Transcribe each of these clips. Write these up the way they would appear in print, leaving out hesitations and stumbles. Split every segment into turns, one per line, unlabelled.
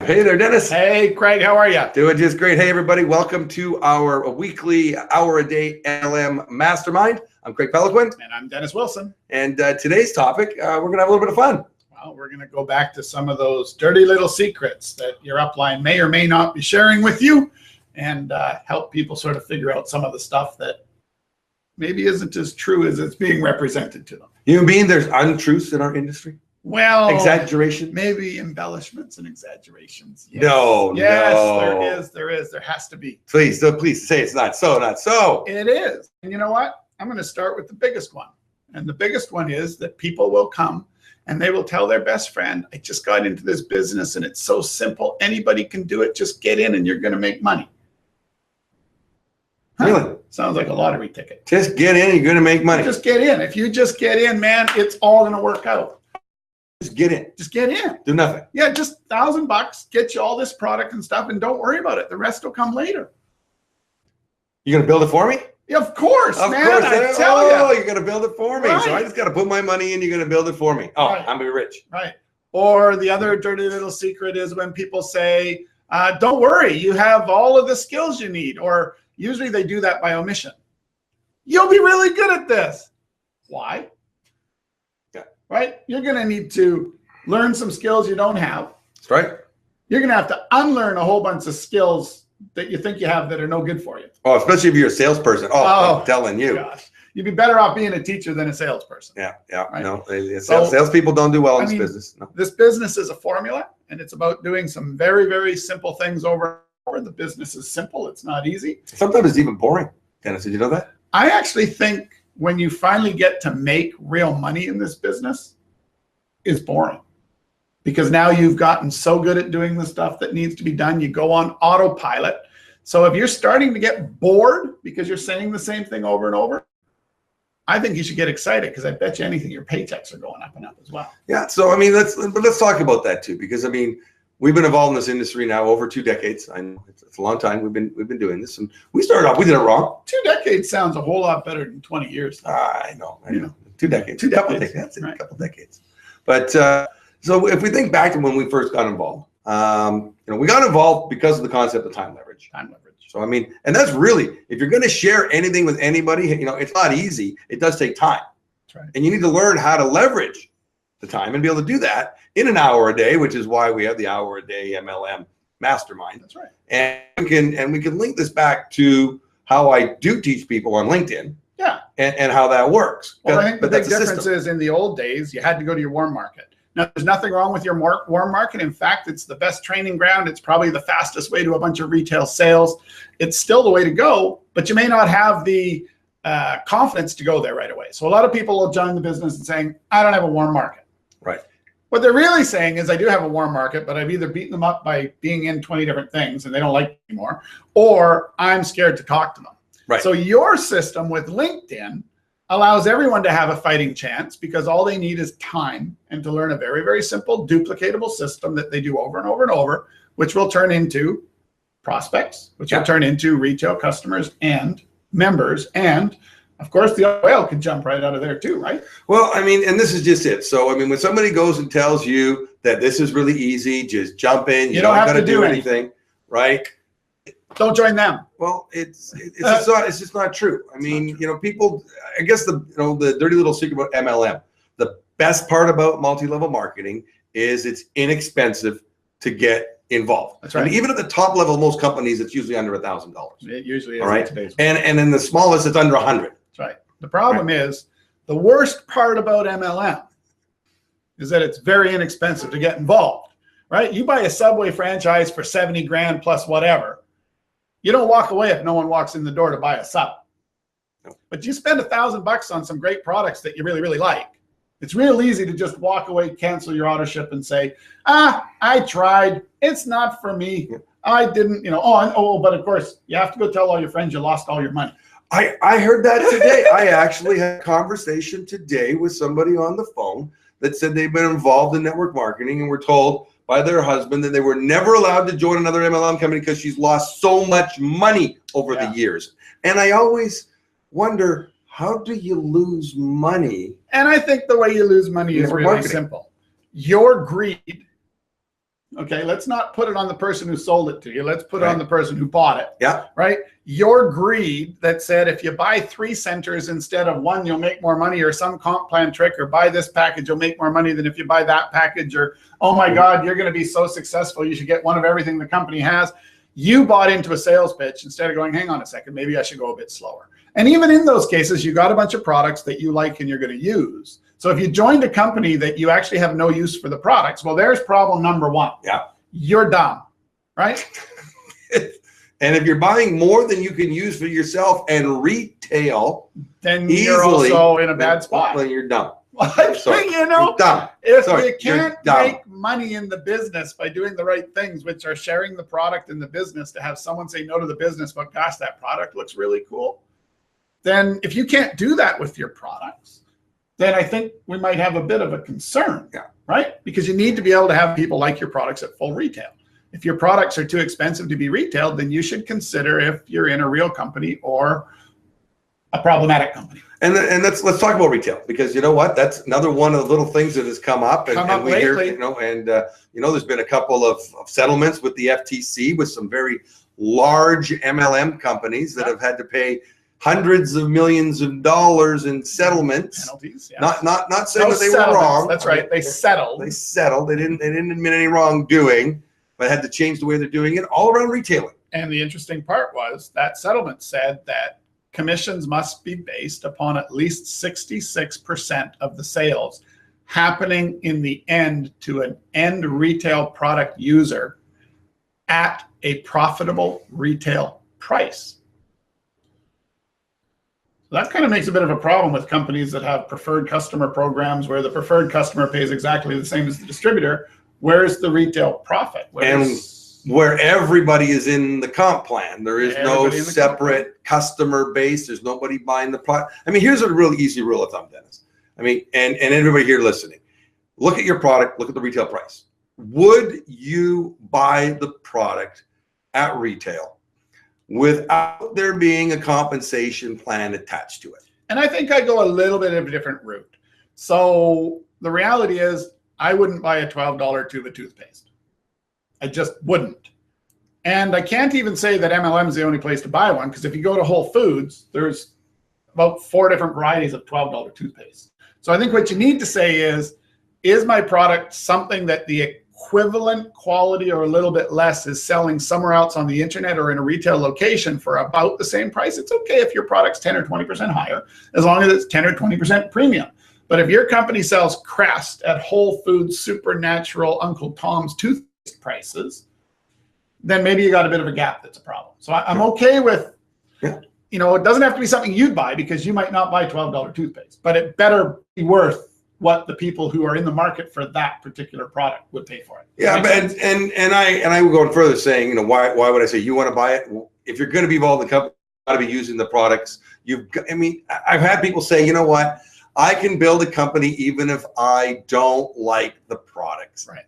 Hey there, Dennis.
Hey, Craig, how are you?
Doing just great. Hey, everybody. Welcome to our weekly hour-a-day MLM Mastermind. I'm Craig Peloquin.
And I'm Dennis Wilson.
And today's topic, we're going to have a little bit of fun.
Well, we're going to go back to some of those dirty little secrets that your upline may or may not be sharing with you and help people sort of figure out some of the stuff that maybe isn't as true as it's being represented to them.
You mean there's untruths in our industry?
Well,
exaggeration,
maybe embellishments and exaggerations.
Yes. No,
There is. There has to be.
Please say it's not so, not so.
It is. And you know what? I'm going to start with the biggest one. And the biggest one is that people will come and they will tell their best friend, I just got into this business and it's so simple. Anybody can do it. Just get in and you're going to make money. Huh?
Really?
Sounds like a lottery ticket.
Just get in and you're going to make money.
Just get in. If you just get in, man, it's all going to work out.
Just get in.
Just get in.
Do nothing.
Yeah, just $1,000, get you all this product and stuff, and don't worry about it. The rest will come later.
You're going to build it for me?
Yeah, of course, man.
Of course.
I tell you.
Oh, you're going to build it for me.
Right.
So I just got to put my money in. You're going to build it for me. Oh,
right.
I'm going to be rich.
Right. Or the other dirty little secret is when people say, don't worry, you have all of the skills you need. Or usually they do that by omission. You'll be really good at this. Why?
Yeah.
Right? You're going to need to learn some skills you don't have.
That's right.
You're going to have to unlearn a whole bunch of skills that you think you have that are no good for you.
Oh, especially if you're a salesperson. Oh, I'm telling you.
Gosh. You'd be better off being a teacher than a salesperson.
Yeah.
Right?
No, salespeople don't do well in this business. No.
This business is a formula, and it's about doing some very, very simple things over and over. The business is simple. It's not easy.
Sometimes it's even boring. Dennis, did you know that?
I actually think when you finally get to make real money in this business, it's boring. Because now you've gotten so good at doing the stuff that needs to be done, you go on autopilot. So if you're starting to get bored because you're saying the same thing over and over, I think you should get excited because I bet you anything your paychecks are going up and up as well.
Yeah. So I mean, let's talk about that too, because I mean, we've been involved in this industry now over 2 decades. I know it's a long time. We've been doing this, and we started off. We did it wrong.
2 decades sounds a whole lot better than 20 years.
I know. 2 decades.
Two
couple
decades.
That's it.
Right.
A couple decades. But so if we think back to when we first got involved, we got involved because of the concept of time leverage.
Time leverage.
So I mean, and that's really, if you're going to share anything with anybody, it's not easy. It does take time.
That's right.
And you need to learn how to leverage the time and be able to do that in an hour a day, which is why we have the hour a day MLM Mastermind.
That's right.
And we can link this back to how I do teach people on LinkedIn.
Yeah.
And how that works.
Well, I think the big difference is in the old days, you had to go to your warm market. Now, there's nothing wrong with your warm market. In fact, it's the best training ground. It's probably the fastest way to a bunch of retail sales. It's still the way to go, but you may not have the confidence to go there right away. So a lot of people will join the business and saying, I don't have a warm market.
Right.
What they're really saying is I do have a warm market, but I've either beaten them up by being in 20 different things and they don't like it anymore, or I'm scared to talk to them.
Right.
So your system with LinkedIn allows everyone to have a fighting chance because all they need is time and to learn a very, very simple duplicatable system that they do over and over and over, which will turn into prospects, which will turn into retail customers and members. And of course, the oil could jump right out of there too, right?
Well, I mean, and this is just it. So, I mean, when somebody goes and tells you that this is really easy, just jump in, you don't have to do anything, right?
Don't join them.
Well, it's just not true. I mean, people, I guess the dirty little secret about MLM, the best part about multi-level marketing is it's inexpensive to get involved.
That's right.
And even at the top level of most companies, it's usually under $1,000.
It usually is.
All right.
In today's
and in the smallest, it's under 100.
That's right. The problem is the worst part about MLM is that it's very inexpensive to get involved, right? You buy a Subway franchise for 70 grand plus whatever. You don't walk away if no one walks in the door to buy a sub. No. But you spend $1,000 on some great products that you really, really like. It's real easy to just walk away, cancel your auto ship and say, I tried. It's not for me. I didn't, but of course you have to go tell all your friends you lost all your money.
I heard that today. I actually had a conversation today with somebody on the phone that said they've been involved in network marketing and were told by their husband that they were never allowed to join another MLM company because she's lost so much money over the years. And I always wonder, how do you lose money?
And I think the way you lose money is really simple. Your greed Okay, let's not put it on the person who sold it to you. Let's put it
Right.
on the person who bought it.
Yeah.
Right? Your greed that said if you buy 3 centers instead of 1, you'll make more money, or some comp plan trick, or buy this package, you'll make more money than if you buy that package, or oh my God, you're going to be so successful, you should get one of everything the company has. You bought into a sales pitch instead of going, hang on a second, maybe I should go a bit slower. And even in those cases, you got a bunch of products that you like and you're going to use. So if you joined a company that you actually have no use for the products, well, there's problem number 1.
Yeah.
You're dumb, right?
And if you're buying more than you can use for yourself and retail,
then
easily,
you're also in a bad spot.
Well, you're dumb.
You know,
dumb.
if
Sorry,
you can't make money in the business by doing the right things, which are sharing the product in the business, to have someone say no to the business, but gosh, that product looks really cool. Then if you can't do that with your products, then I think we might have a bit of a concern, right? Because you need to be able to have people like your products at full retail. If your products are too expensive to be retailed, then you should consider if you're in a real company or a problematic company.
And let's talk about retail, because you know what? That's another one of the little things that has come up, and we hear, you know, there's been a couple of settlements with the FTC with some very large MLM companies that have had to pay hundreds of millions of dollars in settlements.
Penalties, yes.
Not saying that they were wrong.
That's right. They settled.
They settled. They didn't admit any wrongdoing, but had to change the way they're doing it all around retailing.
And the interesting part was that settlement said that commissions must be based upon at least 66% of the sales happening in the end to an end retail product user at a profitable retail price. That kind of makes a bit of a problem with companies that have preferred customer programs where the preferred customer pays exactly the same as the distributor. Where's the retail profit?
Where everybody is in the comp plan. There is no separate customer base. There's nobody buying the product. I mean, here's a really easy rule of thumb, Dennis. I mean, and everybody here listening, look at your product, look at the retail price. Would you buy the product at retail without there being a compensation plan attached to it?
And I think I go a little bit of a different route. So the reality is I wouldn't buy a $12 tube of toothpaste. I just wouldn't. And I can't even say that MLM is the only place to buy one, because if you go to Whole Foods, there's about 4 different varieties of $12 toothpaste. So I think what you need to say is my product something that the equivalent quality or a little bit less is selling somewhere else on the internet or in a retail location for about the same price? It's okay if your product's 10 or 20% higher, as long as it's 10 or 20% premium. But if your company sells Crest at Whole Foods, Supernatural, Uncle Tom's toothpaste prices, then maybe you got a bit of a gap that's a problem. So I'm okay with, you know, it doesn't have to be something you'd buy, because you might not buy $12 toothpaste, but it better be worth what the people who are in the market for that particular product would pay for it.
Yeah, and I would go further saying, you know, why would I say you want to buy it? If you're going to be involved in the company, you got to be using the products. I mean, I've had people say, you know what, I can build a company even if I don't like the products.
Right.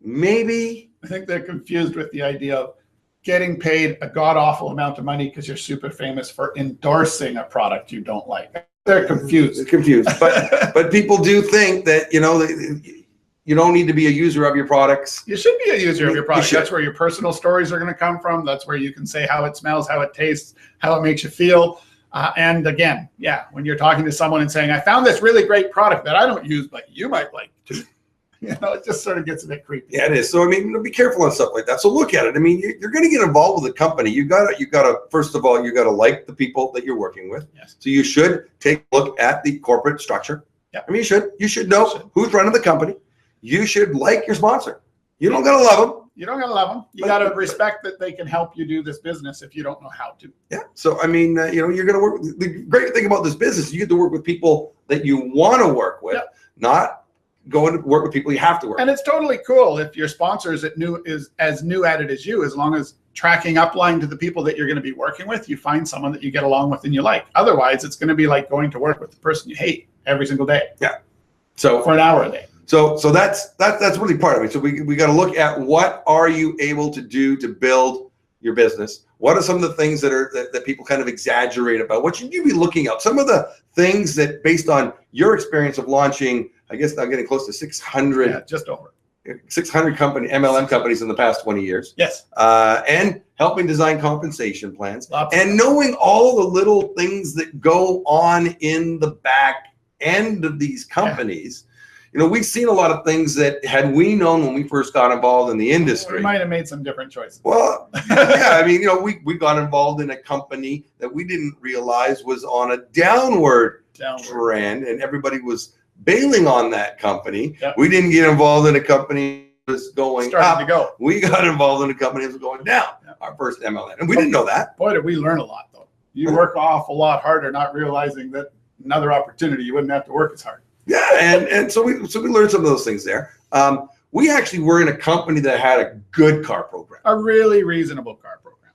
Maybe.
I think they're confused with the idea of getting paid a god-awful amount of money because you're super famous for endorsing a product you don't like. They're confused.
They're confused. But people do think that, you know, you don't need to be a user of your products.
You should be a user of your product. That's where your personal stories are going to come from. That's where you can say how it smells, how it tastes, how it makes you feel. And again, when you're talking to someone and saying, I found this really great product that I don't use, but you might like to. You know, it just sort of gets a bit creepy.
Yeah, it is. So I mean, be careful on stuff like that. So look at it. I mean, you're going to get involved with a company. You got to first of all, you got to like the people that you're working with.
Yes.
So you should take a look at the corporate structure.
Yeah.
I mean, you should know who's running the company. You should like your sponsor. You don't got to love them.
You don't got to love them. You got to respect that they can help you do this business if you don't know how to.
Yeah. So I mean, you know, you're going to work. The great thing about this business, you get to work with people that you want to work with, not going to work with people you have to work with.
And it's totally cool if your sponsor is as new at it as you, as long as tracking upline to the people that you're going to be working with, you find someone that you get along with and you like. Otherwise, it's going to be like going to work with the person you hate every single day.
Yeah. So
for an hour a day.
So that's really part of it. So we got to look at what are you able to do to build your business? What are some of the things that people kind of exaggerate about? What should you be looking at? Some of the things that, based on your experience of launching I guess I'm getting close to 600.
Yeah, just over.
600 MLM companies in the past 20 years.
Yes.
And helping design compensation plans and knowing all the little things that go on in the back end of these companies. You know, we've seen a lot of things that had we known when we first got involved in the industry.
We might have made some different choices.
Well, yeah, I mean, you know, we got involved in a company that we didn't realize was on a downward trend, and everybody was bailing on that company. Yep. We didn't get involved in a company that was going up.
To go.
We got involved in a company that was going down. Yep. Our first MLM, and we didn't know that.
Boy, did we learn a lot, though. You work an awful lot harder, not realizing that another opportunity you wouldn't have to work as hard.
Yeah, and so we learned some of those things there. We actually were in a company that had a good car program,
a really reasonable car program.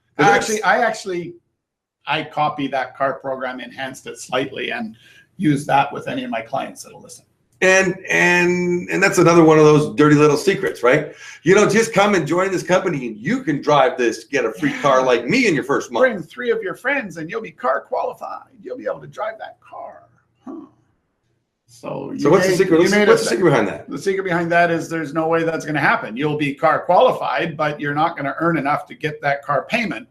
I copied that car program, enhanced it slightly, and use that with any of my clients that'll listen.
And that's another one of those dirty little secrets, right? You know, just come and join this company and you can drive this, get a free car like me in your first month.
Bring 3 of your friends and you'll be car qualified. You'll be able to drive that car. Huh. So
what's the secret? What's the secret behind that?
The secret behind that is there's no way that's going to happen. You'll be car qualified, but you're not going to earn enough to get that car payment,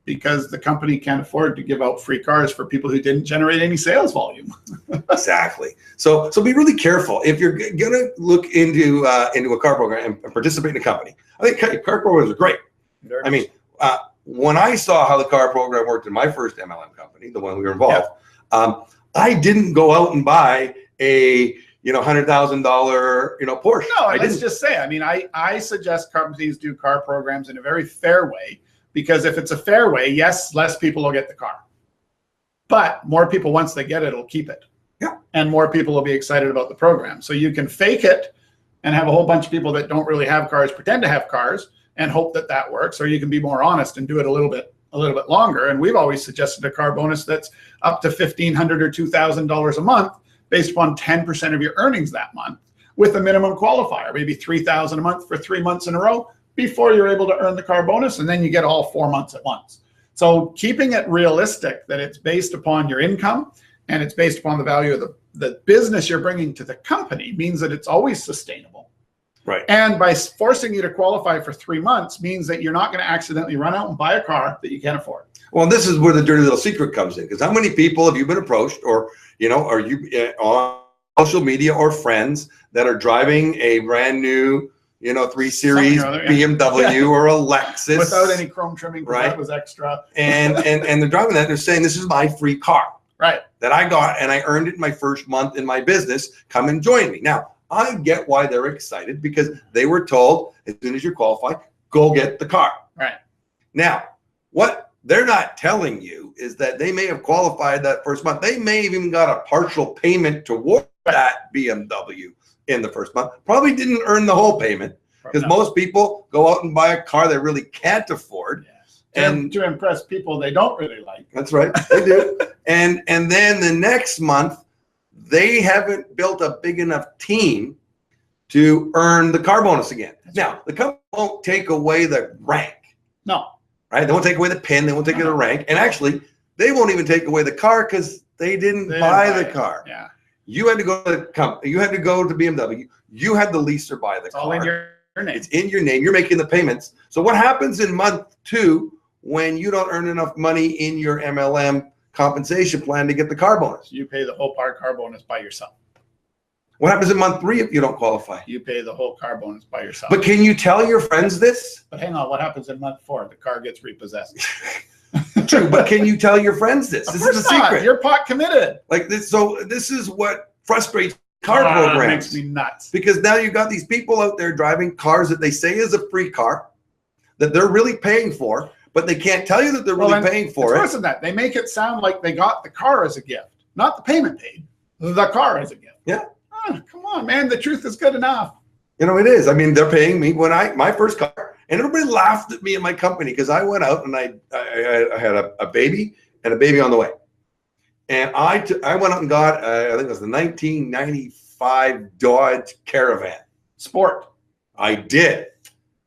because the company can't afford to give out free cars for people who didn't generate any sales volume.
Exactly. So be really careful if you're gonna look into a car program and participate in a company. I think car programs are great. I mean, when I saw how the car program worked in my first MLM company, the one we were involved, I didn't go out and buy a $100,000 Porsche.
No, let's just say, I mean, I suggest companies do car programs in a very fair way. Because if it's a fair way, yes, less people will get the car. But more people, once they get it, will keep it.
Yeah.
And more people will be excited about the program. So you can fake it and have a whole bunch of people that don't really have cars pretend to have cars and hope that that works. Or you can be more honest and do it a little bit longer. And we've always suggested a car bonus that's up to $1,500 or $2,000 a month based upon 10% of your earnings that month with a minimum qualifier, maybe $3,000 a month for 3 months in a row, before you're able to earn the car bonus, and then you get all 4 months at once. So keeping it realistic, that it's based upon your income and it's based upon the value of the business you're bringing to the company, means that it's always sustainable.
Right.
And by forcing you to qualify for 3 months means that you're not going to accidentally run out and buy a car that you can't afford.
Well, this is where the dirty little secret comes in, because how many people have you been approached, or are you on social media, or friends that are driving a brand new 3 Series BMW or a Lexus
without any chrome trimming,
right?
That was extra.
and they're driving that, and they're saying, this is my free car,
right,
that I got, and I earned it in my first month in my business. Come and join me. Now, I get why they're excited, because they were told, as soon as you're qualified, go get the car.
Right.
Now, what they're not telling you is that they may have qualified that first month. They may have even got a partial payment toward that BMW in the first month. Probably didn't earn the whole payment, because most people go out and buy a car they really can't afford.
Yeah. And to impress people they don't really like.
That's right, they do. and then the next month, they haven't built a big enough team to earn the car bonus again. Now, the company won't take away the rank.
No.
Right? They won't take away the pin, they won't take away the rank. And actually, they won't even take away the car, because they didn't buy the car.
Yeah.
You had to go to the company. You had to go to BMW. You had to lease or buy the car.
All in your name.
It's in your name. You're making the payments. So what happens in month 2 when you don't earn enough money in your MLM compensation plan to get the car bonus?
You pay the whole car bonus by yourself.
What happens in month 3 if you don't qualify?
You pay the whole car bonus by yourself.
But can you tell your friends this?
But hang on, what happens in month 4? The car gets repossessed.
True, but can you tell your friends this? This is a secret.
You're pot committed.
Like this. So this is what frustrates car programs.
Makes me nuts.
Because now you've got these people out there driving cars that they say is a free car, that they're really paying for, but they can't tell you that they're really paying for it.
It's worse than that. They make it sound like they got the car as a gift, not the payment paid, the car as a gift.
Yeah.
Oh, come on, man. The truth is good enough.
It is. I mean, they're paying me when my first car, and everybody laughed at me in my company because I went out and I had a baby and a baby on the way. And I went out and got, I think it was the 1995 Dodge Caravan.
Sport.
I did.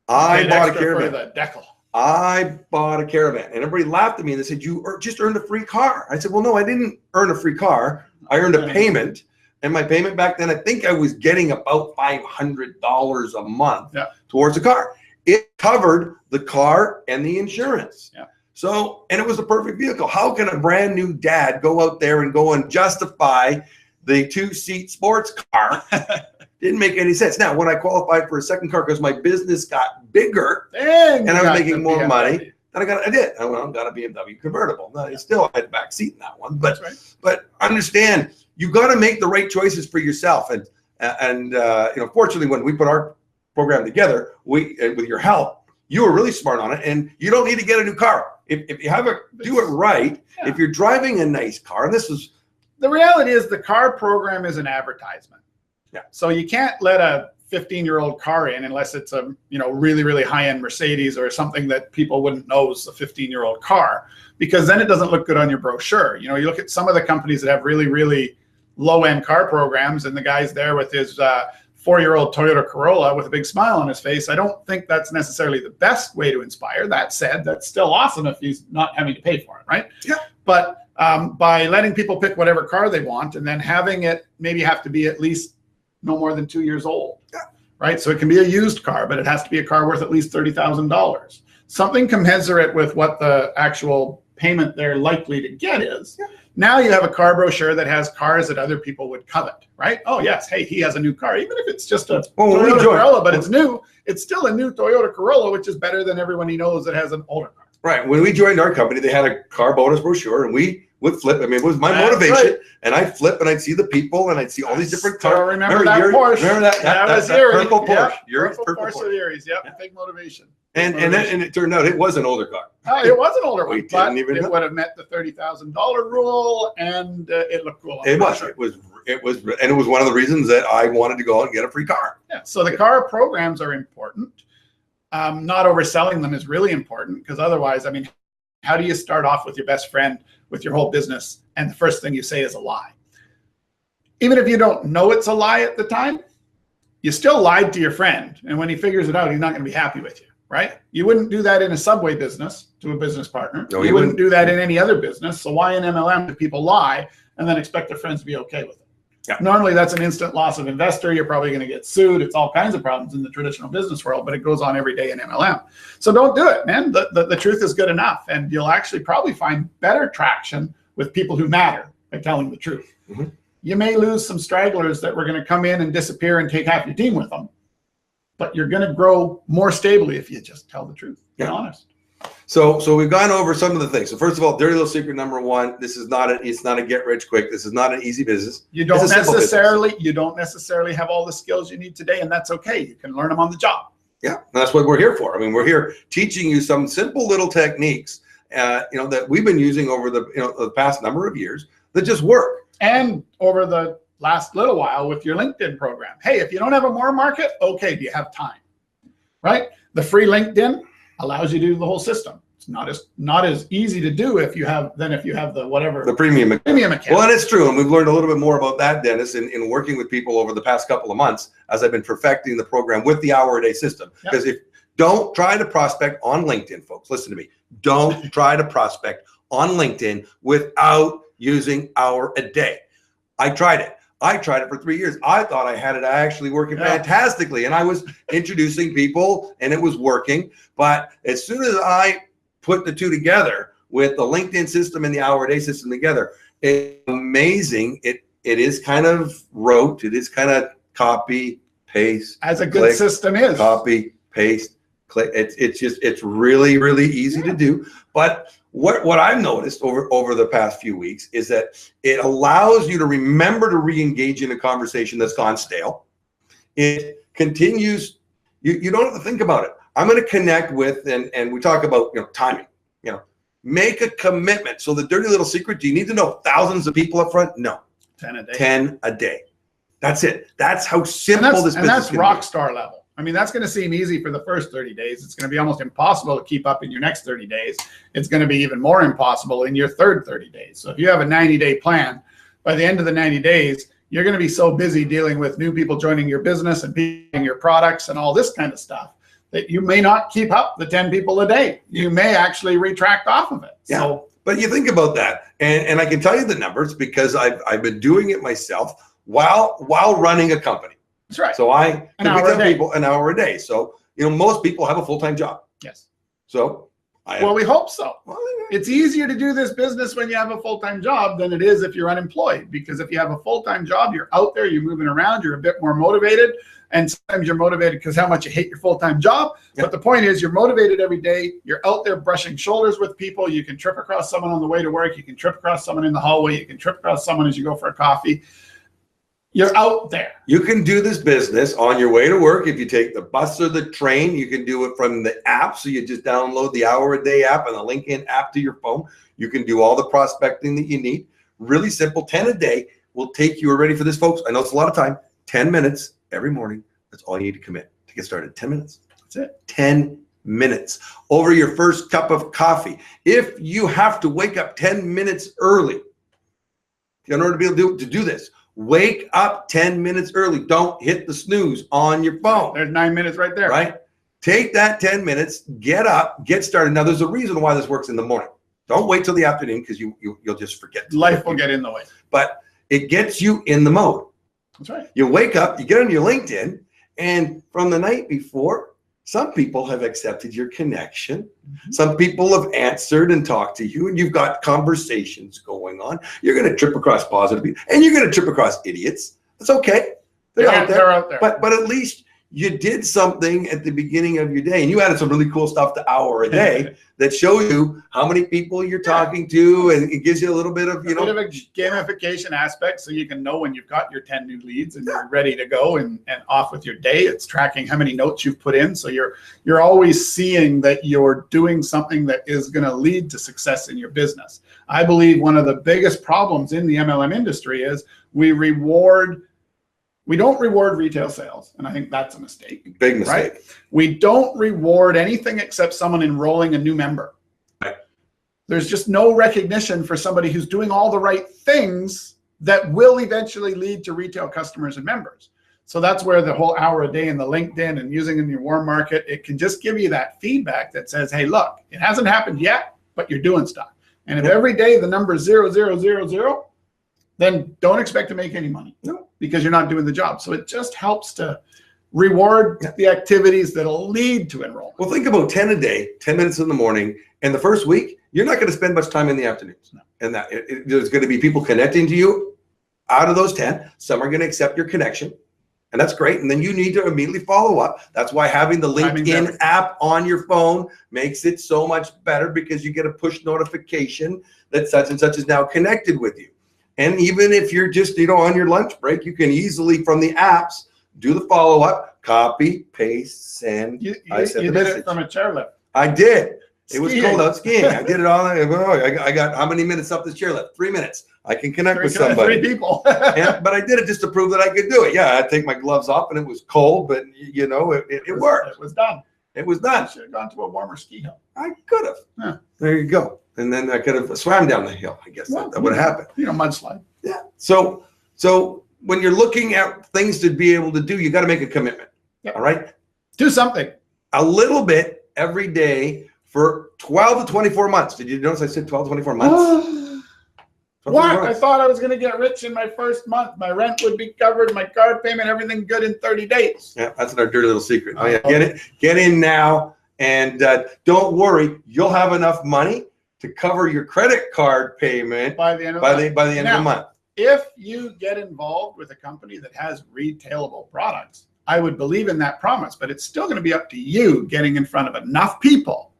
I bought a Caravan.
For the decal.
I bought a Caravan, and everybody laughed at me and they said, you just earned a free car. I said, well, no, I didn't earn a free car. I earned a payment And my payment back then, I think I was getting about $500 a month towards the car. It covered the car and the insurance.
Yeah.
So, and it was a perfect vehicle. How can a brand new dad go out there and go and justify the 2-seat sports car? Didn't make any sense. Now, when I qualified for a second car because my business got bigger and I was making more money, then I did. I got a BMW convertible. Now, I still had a back seat in that one, but understand, you got to make the right choices for yourself. And you know, fortunately, when we put our program together, with your help, you were really smart on it, and you don't need to get a new car if you have do it right. If you're driving a nice car, and this is
the reality, is the car program is an advertisement.
Yeah.
So you can't let a 15-year-old car in unless it's a really, really high-end Mercedes or something that people wouldn't know is a 15-year-old car, because then it doesn't look good on your brochure. You look at some of the companies that have really, really low-end car programs, and the guy's there with his 4-year-old Toyota Corolla with a big smile on his face. I don't think that's necessarily the best way to inspire. That said, that's still awesome if he's not having to pay for it, right?
Yeah.
But by letting people pick whatever car they want, and then having it maybe have to be at least no more than 2 years old, right? So it can be a used car, but it has to be a car worth at least $30,000. Something commensurate with what the actual payment they're likely to get is. Yeah. Now you have a car brochure that has cars that other people would covet, right? Oh yes, hey, he has a new car, even if it's just a Toyota Corolla, but it's new. It's still a new Toyota Corolla, which is better than everyone he knows that has an older car.
Right. When we joined our company, they had a car bonus brochure, and we would flip. I mean, it was my motivation,
right.
And I'd flip, and I'd see the people, and I'd see all these different cars.
Remember that Porsche?
Remember that purple Porsche?
Yep. Purple Porsche Yuri's. Yep. Big motivation.
And it turned out it was an older car.
Oh, it was an older one, but
it
would have met the $30,000 rule, and it looked cool.
It was, and it was one of the reasons that I wanted to go out and get a free car.
Yeah. So the car programs are important. Not overselling them is really important, because otherwise, I mean, how do you start off with your best friend with your whole business, and the first thing you say is a lie? Even if you don't know it's a lie at the time, you still lied to your friend, and when he figures it out, he's not going to be happy with you, right? You wouldn't do that in a Subway business to a business partner. No, you wouldn't do that in any other business. So why in MLM do people lie and then expect their friends to be okay with it? Yeah. Normally, that's an instant loss of investor. You're probably going to get sued. It's all kinds of problems in the traditional business world, but it goes on every day in MLM. So don't do it, man. The truth is good enough, and you'll actually probably find better traction with people who matter by telling the truth. Mm-hmm. You may lose some stragglers that were going to come in and disappear and take half your team with them, but you're going to grow more stably if you just tell the truth. Be honest.
So we've gone over some of the things. So first of all, dirty little secret number one: it's not a get rich quick. This is not an easy business.
You don't necessarily have all the skills you need today, and that's okay. You can learn them on the job.
Yeah, that's what we're here for. I mean, we're here teaching you some simple little techniques, that we've been using over the past number of years that just work.
And over the last little while with your LinkedIn program. Hey, if you don't have a warm market, okay, do you have time? Right? The free LinkedIn allows you to do the whole system. It's not as easy to do if you have the premium account.
Well, and it's true, and we've learned a little bit more about that, Dennis, in working with people over the past couple of months as I've been perfecting the program with the hour-a-day system. Because don't try to prospect on LinkedIn, folks. Listen to me. Don't try to prospect on LinkedIn without using hour a day. I tried it. I tried it for 3 years. I thought I had it actually working fantastically, and I was introducing people and it was working. But as soon as I put the two together with the LinkedIn system and the hour-a-day system together, it's amazing. It is kind of rote. It is kind of copy, paste.
As a good system is.
Copy, paste, click. It's really, really easy to do. But what I've noticed over the past few weeks is that it allows you to remember to re-engage in a conversation that's gone stale. It continues. You don't have to think about it. I'm going to connect with, and we talk about timing. Make a commitment. So the dirty little secret: do you need to know thousands of people up front? No,
10 a day.
10 a day. That's it. That's how simple this business is. And
that's rock star level. I mean, that's going to seem easy for the first 30 days. It's going to be almost impossible to keep up in your next 30 days. It's going to be even more impossible in your third 30 days. So if you have a 90-day plan, by the end of the 90 days, you're going to be so busy dealing with new people joining your business and buying your products and all this kind of stuff that you may not keep up the 10 people a day. You may actually retract off of it.
Yeah.
So,
but you think about that, and I can tell you the numbers because I've been doing it myself. while running a company.
That's right.
So I
tell
people an hour a day. So, most people have a full-time job.
Yes.
So
well, we hope so. It's easier to do this business when you have a full-time job than it is if you're unemployed, because if you have a full-time job, you're out there, you're moving around, you're a bit more motivated. And sometimes you're motivated because how much you hate your full-time job. Yeah. But the point is, you're motivated every day. You're out there brushing shoulders with people. You can trip across someone on the way to work. You can trip across someone in the hallway. You can trip across someone as you go for a coffee. You're out there.
You can do this business on your way to work. If you take the bus or the train, you can do it from the app. So you just download the Hour a Day app and the LinkedIn app to your phone. You can do all the prospecting that you need. Really simple. 10 a day will take you. Are ready for this, folks? I know it's a lot of time. 10 minutes every morning. That's all you need to commit to get started. 10 minutes. That's it. 10 minutes over your first cup of coffee. If you have to wake up 10 minutes early in order to be able to do this, wake up 10 minutes early. Don't hit the snooze on your phone.
There's 9 minutes right there.
Right? Take that 10 minutes, get up, get started. Now, there's a reason why this works in the morning. Don't wait till the afternoon because you'll just forget.
Life will get in the way.
But it gets you in the mode.
That's right.
You wake up, you get on your LinkedIn, and from the night before, some people have accepted your connection. Mm-hmm. Some people have answered and talked to you, and you've got conversations going on. You're going to trip across positive people, and you're going to trip across idiots. That's okay. They're out there.
They're out there.
But at least you did something at the beginning of your day, and you added some really cool stuff to Hour a Day that shows you how many people you're talking to, and it gives you a little bit of,
bit of a gamification aspect, so you can know when you've got your 10 new leads and you're ready to go and off with your day. It's tracking how many notes you've put in, so you're always seeing that you're doing something that is going to lead to success in your business. I believe one of the biggest problems in the MLM industry is we don't reward retail sales, and I think that's a mistake.
Big mistake.
Right? We don't reward anything except someone enrolling a new member.
Right.
There's just no recognition for somebody who's doing all the right things that will eventually lead to retail customers and members. So that's where the whole Hour a Day and the LinkedIn and using in your warm market, it can just give you that feedback that says, hey, look, it hasn't happened yet, but you're doing stuff. And if every day the number is 0, 0, 0, 0, then don't expect to make any money. No. Because you're not doing the job. So it just helps to reward the activities that'll lead to enrollment.
Well, think about 10 a day, 10 minutes in the morning. And the first week, you're not going to spend much time in the afternoons. No. And there's going to be people connecting to you. Out of those 10, some are going to accept your connection. And that's great. And then you need to immediately follow up. That's why having the LinkedIn app on your phone makes it so much better, because you get a push notification that such and such is now connected with you. And even if you're just, on your lunch break, you can easily, from the apps, do the follow-up, copy, paste, send.
You did it from a chairlift.
I did. It was cold out skiing. I did it all. I got how many minutes up this chairlift? 3 minutes. I can connect with somebody.
3 people.
But I did it just to prove that I could do it. Yeah, I'd take my gloves off, and it was cold, but, it worked.
It was done.
It was done.
You should have gone to a warmer ski hill.
I could have. Yeah. There you go. And then I could have swam down the hill. I guess that would have happened.
Mudslide.
Yeah. So when you're looking at things to be able to do, you got to make a commitment. Yep. All right.
Do something.
A little bit every day for 12 to 24 months. Did you notice I said 12 to 24 months?
What? I thought I was going to get rich in my first month. My rent would be covered, my card payment, everything good in 30 days.
Yeah, that's our dirty little secret. Oh, yeah. Get in now, and don't worry, you'll have enough money to cover your credit card payment by the end of the month.
If you get involved with a company that has retailable products, I would believe in that promise, but it's still going to be up to you getting in front of enough people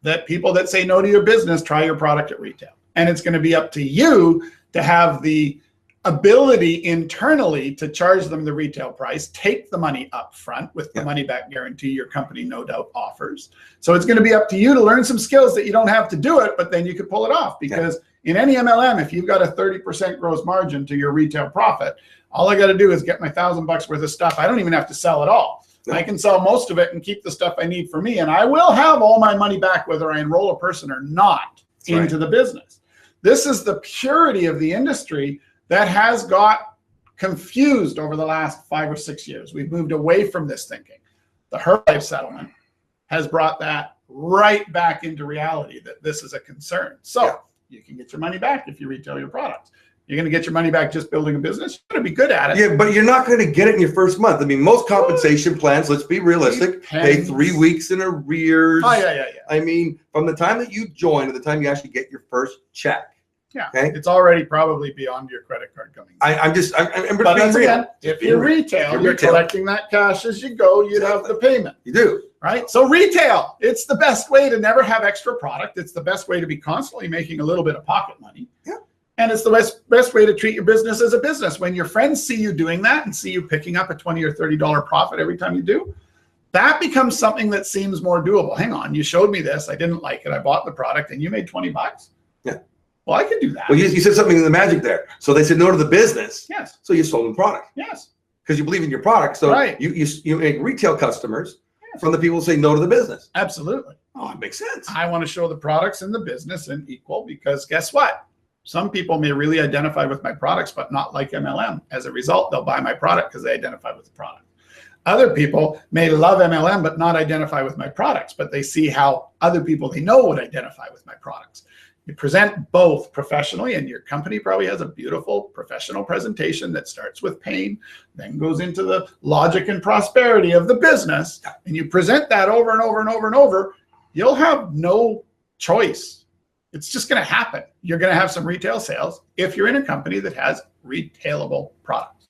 that say no to your business, try your product at retail. And it's going to be up to you to have the ability internally to charge them the retail price, take the money up front with the money back guarantee your company no doubt offers. So it's going to be up to you to learn some skills that you don't have to do it, but then you could pull it off, because in any MLM, if you've got a 30% gross margin to your retail profit, all I got to do is get my $1,000 worth of stuff. I don't even have to sell it all. I can sell most of it and keep the stuff I need for me, and I will have all my money back whether I enroll a person or not into the business. This is the purity of the industry that has got confused over the last 5 or 6 years. We've moved away from this thinking. The Herbalife settlement has brought that right back into reality, that this is a concern. So you can get your money back if you retail your products. You're going to get your money back just building a business. You're going to be good at it.
Yeah, but you're not going to get it in your first month. I mean, most compensation plans, let's be realistic, pay 3 weeks in arrears.
Oh, yeah.
I mean, from the time that you join to the time you actually get your first check.
Yeah,
okay?
It's already probably beyond your credit card coming.
I'm
but once again, if you're retail, you're collecting that cash as you go, you'd have the payment.
You do.
Right? So retail, it's the best way to never have extra product. It's the best way to be constantly making a little bit of pocket money.
Yeah.
And it's the best way to treat your business as a business. When your friends see you doing that and see you picking up a $20 or $30 profit every time you do, that becomes something that seems more doable. Hang on, you showed me this. I didn't like it. I bought the product and you made 20 bucks.
Yeah.
Well, I could do that.
Well, you said something in the magic there. So they said no to the business.
Yes.
So you sold them product.
Yes.
Because you believe in your product. So
right.
you make retail customers from the people who say no to the business.
Absolutely.
Oh, it makes sense.
I want to show the products and the business in equal, because guess what? Some people may really identify with my products, but not like MLM. As a result, they'll buy my product because they identify with the product. Other people may love MLM, but not identify with my products, but they see how other people they know would identify with my products. You present both professionally, and your company probably has a beautiful professional presentation that starts with pain, then goes into the logic and prosperity of the business, and you present that over and over and over and over, you'll have no choice. It's just going to happen. You're going to have some retail sales if you're in a company that has retailable products.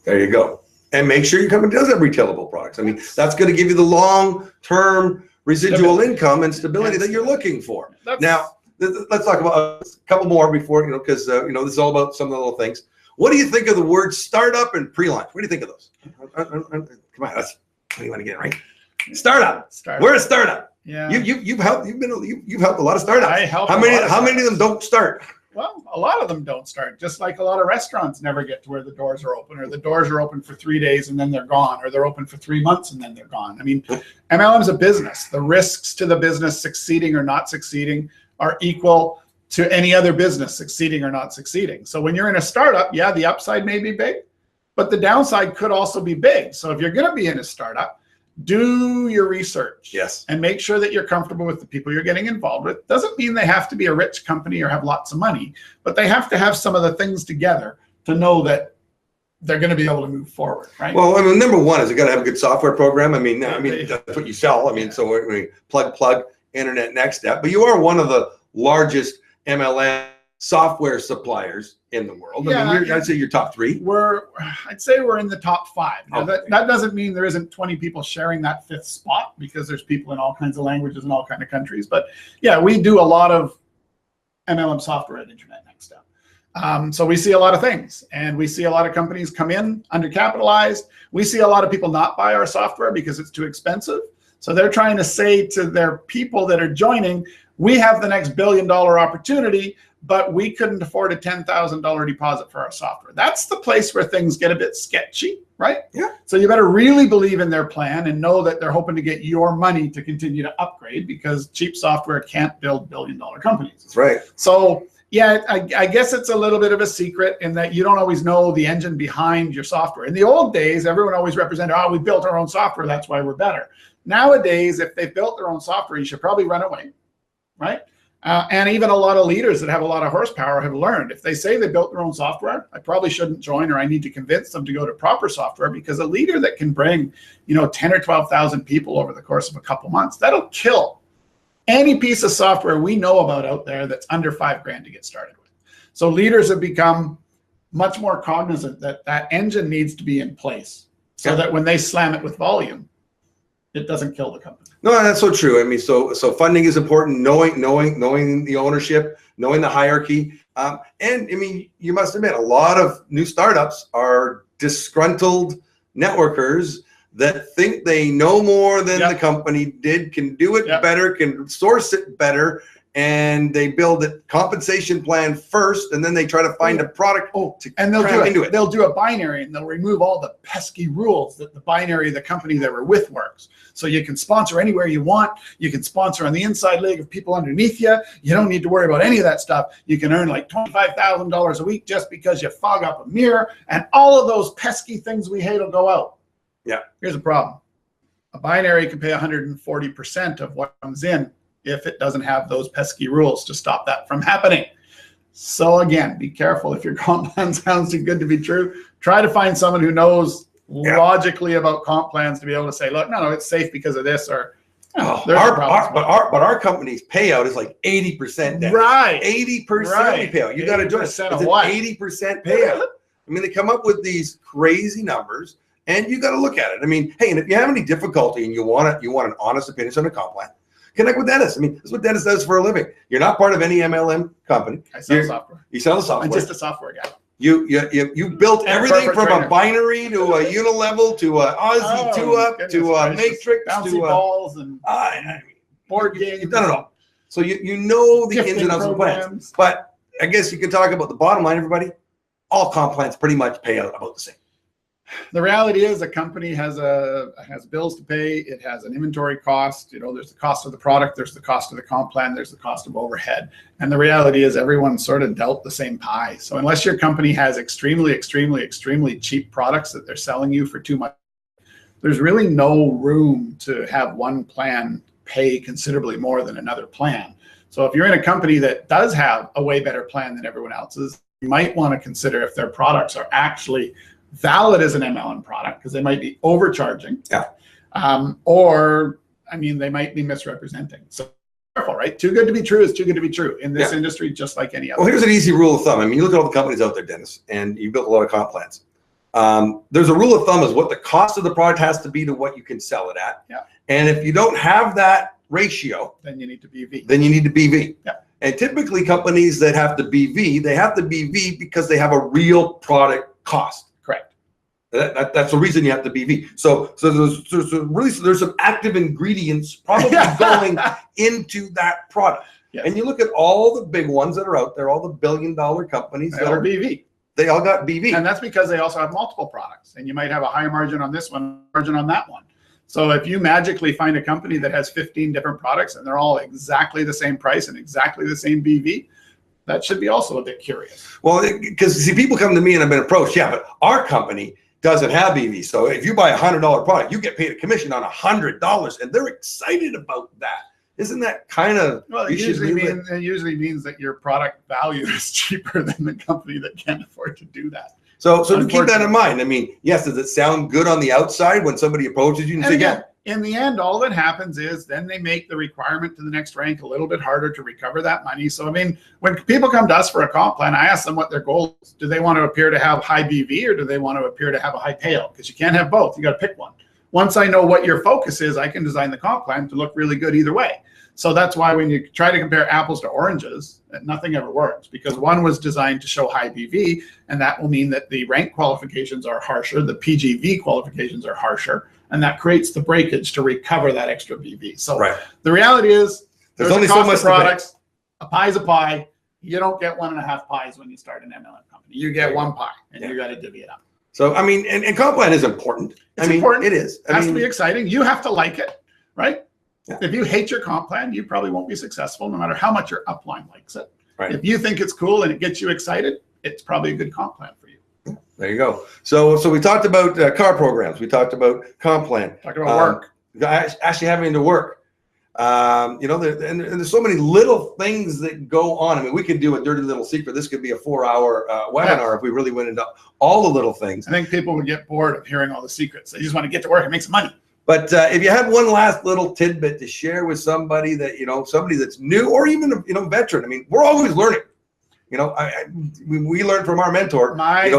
There you go.
And make sure your company does have retailable products. I mean, that's going to give you the long-term residual income and stability that you're looking for. Now, let's talk about a couple more before, because, this is all about some of the little things. What do you think of the word startup and pre-launch? What do you think of those? Come on, that's what you want to get, right? Startup. We're a startup.
Yeah.
You've helped a lot of startups.
I help.
How many of them don't start?
Well, a lot of them don't start, just like a lot of restaurants never get to where the doors are open, or the doors are open for 3 days and then they're gone, or they're open for 3 months and then they're gone. I mean, MLM is a business. The risks to the business succeeding or not succeeding are equal to any other business succeeding or not succeeding. So when you're in a startup, yeah, the upside may be big, but the downside could also be big. So if you're going to be in a startup, do your research.
Yes.
And make sure that you're comfortable with the people you're getting involved with. Doesn't mean they have to be a rich company or have lots of money, but they have to have some of the things together to know that they're going to be able to move forward, right?
Well, I mean, number one is you got to have a good software program. I mean, that's what you sell. I mean, so we plug Internetnextstep, but you are one of the largest MLM software suppliers in the world.
Yeah,
I mean, I'd say you're top 3.
I'd say we're in the top 5. Now,
okay.
that doesn't mean there isn't 20 people sharing that 5th spot, because there's people in all kinds of languages and all kinds of countries. But yeah, we do a lot of MLM software at Internetnextstep. So we see a lot of things, and we see a lot of companies come in undercapitalized. We see a lot of people not buy our software because it's too expensive. So they're trying to say to their people that are joining, we have the next $1 billion opportunity, but we couldn't afford a $10,000 deposit for our software. That's the place where things get a bit sketchy, right?
Yeah.
So you better really believe in their plan and know that they're hoping to get your money to continue to upgrade, because cheap software can't build $1 billion companies.
That's right.
So yeah, I guess it's a little bit of a secret in that you don't always know the engine behind your software. In the old days, everyone always represented, oh, we built our own software, that's why we're better. Nowadays, if they've built their own software, you should probably run away, right? And even a lot of leaders that have a lot of horsepower have learned, if they say they built their own software, I probably shouldn't join, or I need to convince them to go to proper software, because a leader that can bring, 10 or 12,000 people over the course of a couple months, that'll kill any piece of software we know about out there that's under $5,000 to get started with. So leaders have become much more cognizant that that engine needs to be in place, so that when they slam it with volume, it doesn't kill the company.
No, that's so true. I mean, so funding is important. Knowing the ownership, knowing the hierarchy, and I mean, you must admit, a lot of new startups are disgruntled networkers that think they know more than the company did, can do it better, can source it better, and they build a compensation plan first, and then they try to find a product
and they'll do a binary, and they'll remove all the pesky rules that the binary of the company they were with works. So you can sponsor anywhere you want. You can sponsor on the inside leg of people underneath you. You don't need to worry about any of that stuff. You can earn like $25,000 a week just because you fog up a mirror, and all of those pesky things we hate will go out.
Yeah.
Here's a problem. A binary can pay 140% of what comes in if it doesn't have those pesky rules to stop that from happening. So again, be careful. If your comp plan sounds too good to be true, try to find someone who knows logically about comp plans to be able to say, look, no, it's safe because of this, or
our company's payout is like 80%.
Right.
80% payout. You got to do it. It's an 80% payout. I mean, they come up with these crazy numbers, and you got to look at it. I mean, hey, and if you have any difficulty and you want an honest opinion on a comp plan, connect with Dennis. I mean, this is what Dennis does for a living. You're not part of any MLM company.
I sell software.
You sell the software.
I'm just a software guy.
You built everything from a binary to a unilevel to a Aussie to a matrix
bouncy balls and board games.
You've done it all. So you know the ins and outs of plans. But I guess you can talk about the bottom line, everybody. All comp plans pretty much pay out about the same.
The reality is a company has bills to pay. It has an inventory cost. There's the cost of the product. There's the cost of the comp plan. There's the cost of overhead. And the reality is everyone's sort of dealt the same pie. So unless your company has extremely, extremely, extremely cheap products that they're selling you for too much, there's really no room to have one plan pay considerably more than another plan. So if you're in a company that does have a way better plan than everyone else's, you might want to consider if their products are actually valid as an MLM product, because they might be overcharging, or they might be misrepresenting. So careful, right? Too good to be true is too good to be true in this industry, just like any other.
Well, here's an easy rule of thumb. I mean, you look at all the companies out there, Dennis, and you built a lot of comp plans. There's a rule of thumb is what the cost of the product has to be to what you can sell it at.
Yeah.
And if you don't have that ratio,
then you need to BV.
Yeah. And typically companies that have to BV, they have to BV because they have a real product cost.
Correct.
That's the reason you have to BV. So there's some active ingredients probably going into that product. Yes. And you look at all the big ones that are out there, all the billion-dollar companies that are
BV.
They all got BV.
And that's because they also have multiple products. And you might have a higher margin on this one, margin on that one. So if you magically find a company that has 15 different products and they're all exactly the same price and exactly the same BV, that should be also a bit curious.
Well, because people come to me and I've been approached, but our company doesn't have BV. So if you buy a $100 product, you get paid a commission on $100, and they're excited about that. Isn't that kind of?
Well, it usually means that your product value is cheaper than the company that can't afford to do that.
So to keep that in mind. I mean, yes, does it sound good on the outside when somebody approaches you and say,
again, in the end, all that happens is then they make the requirement to the next rank a little bit harder to recover that money. So, I mean, when people come to us for a comp plan, I ask them what their goal is. Do they want to appear to have high BV, or do they want to appear to have a high payout? Because you can't have both. You got to pick one. Once I know what your focus is, I can design the comp plan to look really good either way. So that's why when you try to compare apples to oranges, nothing ever works, because one was designed to show high BV, and that will mean that the rank qualifications are harsher, the PGV qualifications are harsher, and that creates the breakage to recover that extra BV. So the reality is there's only so much products. A pie's a pie. You don't get 1.5 pies when you start an MLM company. You get one pie, and you got to divvy it up.
So, I mean, and comp plan is important.
It's important.
It is.
It has to be exciting. You have to like it, right? Yeah. If you hate your comp plan, you probably won't be successful no matter how much your upline likes it. Right. If you think it's cool and it gets you excited, it's probably a good comp plan for you.
There you go. So we talked about car programs. We talked about comp plan.
Talked about work.
Actually having to work. And there's so many little things that go on. I mean, we could do a dirty little secret. This could be a 4-hour webinar if we really went into all the little things.
I think people would get bored of hearing all the secrets. They just want to get to work and make some money.
But if you had one last little tidbit to share with somebody that, somebody that's new or even, veteran, I mean, we're always learning. We learn from our mentor.
My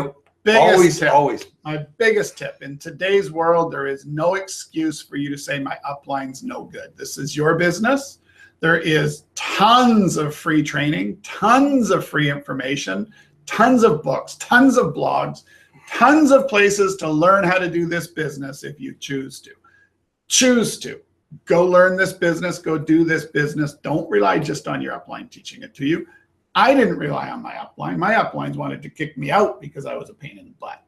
biggest tip in today's world, there is no excuse for you to say my upline's no good. This is your business. There is tons of free training, tons of free information, tons of books, tons of blogs, tons of places to learn how to do this business if you choose to. Go learn this business, go do this business. Don't rely just on your upline teaching it to you. I didn't rely on my upline. My uplines wanted to kick me out because I was a pain in the butt.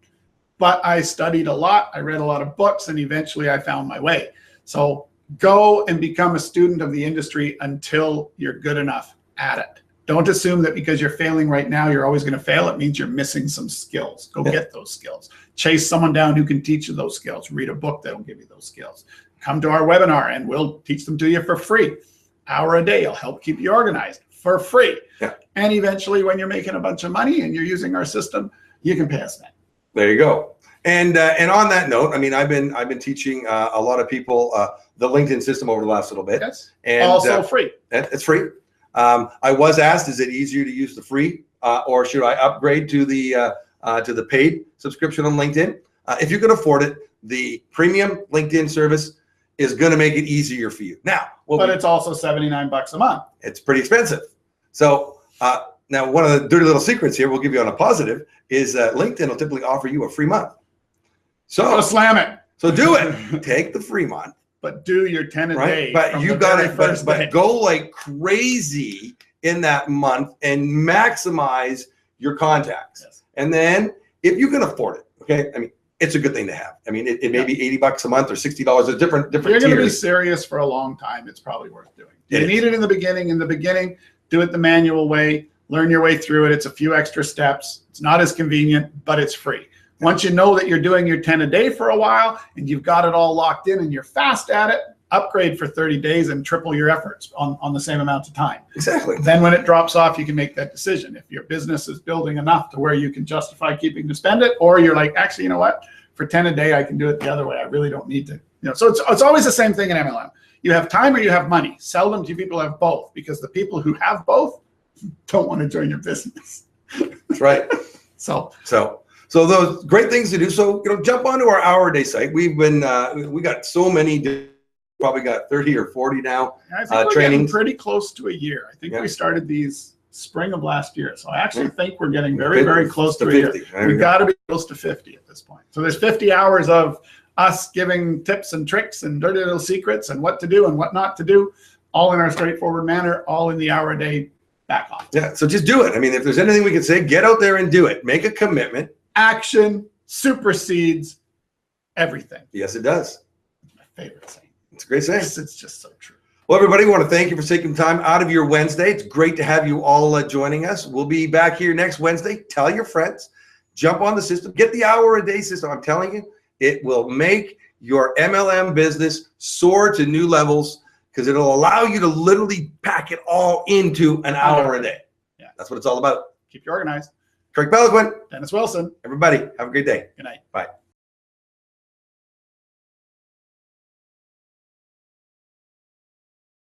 But I studied a lot, I read a lot of books, and eventually I found my way. So go and become a student of the industry until you're good enough at it. Don't assume that because you're failing right now, you're always going to fail. It means you're missing some skills. Go get those skills. Chase someone down who can teach you those skills. Read a book that'll give you those skills. Come to our webinar and we'll teach them to you for free. Hour a day. It'll help keep you organized. for free.
Yeah.
And eventually when you're making a bunch of money and you're using our system, you can pay us that.
There you go. And on that note, I mean, I've been teaching a lot of people the LinkedIn system over the last little bit.
Yes.
And
also free.
It's free. I was asked, is it easier to use the free or should I upgrade to the paid subscription on LinkedIn? If you can afford it, the premium LinkedIn service is going to make it easier for you. Now,
but it's also $79 a month.
It's pretty expensive. So now one of the dirty little secrets here we'll give you on a positive is that LinkedIn will typically offer you a free month. So
slam it.
So do it. Take the free month.
But do your 10 a day.
But you got it. But go like crazy in that month and maximize your contacts.
Yes.
And then if you can afford it, okay, I mean, it's a good thing to have. I mean, it may be $80 a month or $60. There's different
If you're going to be
tiers.
serious for a long time, it's probably worth doing. You
It
need it in the beginning. In the beginning, do it the manual way. Learn your way through it. It's a few extra steps. It's not as convenient, but it's free. Once you know that you're doing your 10 a day for a while and you've got it all locked in and you're fast at it, upgrade for 30 days and triple your efforts on the same amount of time.
Exactly.
Then when it drops off, you can make that decision. If your business is building enough to where you can justify keeping to spend it, or you're like, actually, you know what? For 10 a day, I can do it the other way. I really don't need to. You know, so it's always the same thing in MLM. You have time or you have money. Seldom do people have both, because the people who have both don't want to join your business.
That's right.
So
those great things to do. So, you know, jump onto our hour a day site. We've been, we got so many, probably got 30 or 40 now.
I think we're
trainings.
getting pretty close to a year. I think we started these spring of last year. So I actually think we're getting very, very close to a year. We've got to be close to 50 at this point. So there's 50 hours of us giving tips and tricks and dirty little secrets and what to do and what not to do, all in our straightforward manner, all in the hour a day back off.
Yeah, so just do it. I mean, if there's anything we can say, get out there and do it. Make a commitment.
Action supersedes everything.
Yes, it does.
It's my favorite saying.
It's a great saying.
It's just so true.
Well, everybody, I want to thank you for taking time out of your Wednesday. It's great to have you all joining us. We'll be back here next Wednesday. Tell your friends. Jump on the system. Get the hour a day system. I'm telling you, it will make your MLM business soar to new levels, because it'll allow you to literally pack it all into an hour a day.
Yeah,
that's what it's all about.
Keep you organized.
Craig Peloquin.
Dennis Wilson.
Everybody, have a great day.
Good night.
Bye.